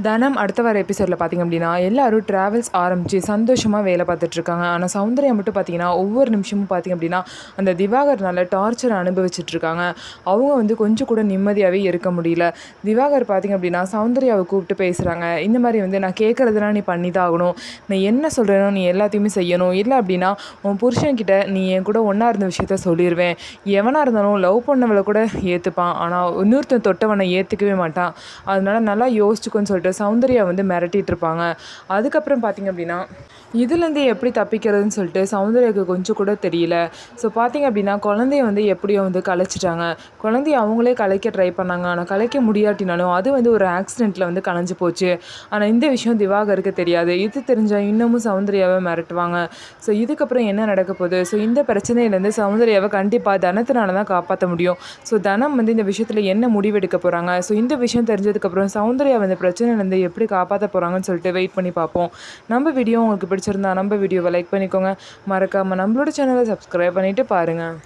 தனம் அடுத்த வர எபிசோடில் பார்த்திங்க அப்படின்னா எல்லாரும் ட்ராவல்ஸ் ஆரம்பித்து சந்தோஷமாக வேலை பார்த்துட்ருக்காங்க. ஆனால் சௌந்தர்யா மட்டும் பார்த்திங்கன்னா ஒவ்வொரு நிமிஷமும் பார்த்திங்க அப்படின்னா அந்த திவாகர்னால டார்ச்சரை அனுபவிச்சுட்ருக்காங்க. அவங்க வந்து கொஞ்சம் கூட நிம்மதியாகவே இருக்க முடியல. திவாகர் பார்த்திங்க அப்படின்னா சௌந்தர்யாவை கூப்பிட்டு பேசுகிறாங்க. இந்த மாதிரி வந்து நான் கேட்குறதுலாம் நீ பண்ணி தான் ஆகணும், நான் என்ன சொல்கிறேனோ நீ எல்லாத்தையுமே செய்யணும், இல்லை அப்படின்னா உன் புருஷன்கிட்ட நீ என் கூட ஒன்றா இருந்த விஷயத்த சொல்லிடுவேன். எவனாக இருந்தாலும் லவ் பண்ணவளை கூட ஏற்றுப்பான், ஆனால் இன்னொருத்தன் தொட்டவனை ஏற்றுக்கவே மாட்டான். அதனால நல்லா யோசிச்சுக்கோன்னு சொல்லிட்டு சௌந்தர்யா வந்து மிரட்டிட்டு இருப்பாங்க. அதுக்கப்புறம் பார்த்திங்க அப்படின்னா இதுலேருந்து எப்படி தப்பிக்கிறதுன்னு சொல்லிட்டு சௌந்தர்யாவுக்கு கொஞ்சம் கூட தெரியல. ஸோ பார்த்திங்க அப்படின்னா குழந்தைய வந்து எப்படியோ வந்து கலைச்சிட்டாங்க. குழந்தைய அவங்களே கலைக்க ட்ரை பண்ணாங்க. ஆனால் கலைக்க முடியாட்டினாலும் அது வந்து ஒரு ஆக்சிடெண்ட்டில் வந்து கலைஞ்சு போச்சு. ஆனால் இந்த விஷயம் திவாகருக்கு தெரியாது. இது தெரிஞ்சால் இன்னமும் சௌந்தர்யாவை மிரட்டுவாங்க. ஸோ இதுக்கப்புறம் என்ன நடக்க போகுது? ஸோ இந்த பிரச்சனையிலேருந்து சௌந்தர்யாவை கண்டிப்பாக தனத்தினால தான் காப்பாற்ற முடியும். ஸோ தனம் வந்து இந்த விஷயத்தில் என்ன முடிவெடுக்க போகிறாங்க? ஸோ இந்த விஷயம் தெரிஞ்சதுக்கப்புறம் சௌந்தர்யா வந்து பிரச்சனையிலேருந்து எப்படி காப்பாற்ற போகிறாங்கன்னு சொல்லிட்டு வெயிட் பண்ணி பார்ப்போம். நம்ம வீடியோ உங்களுக்கு பிடிச்சிருந்தா நம்ம வீடியோவை லைக் பண்ணிக்கோங்க. மறக்காமல் நம்மளோட சேனலை சப்ஸ்கிரைப் பண்ணிவிட்டு பாருங்கள்.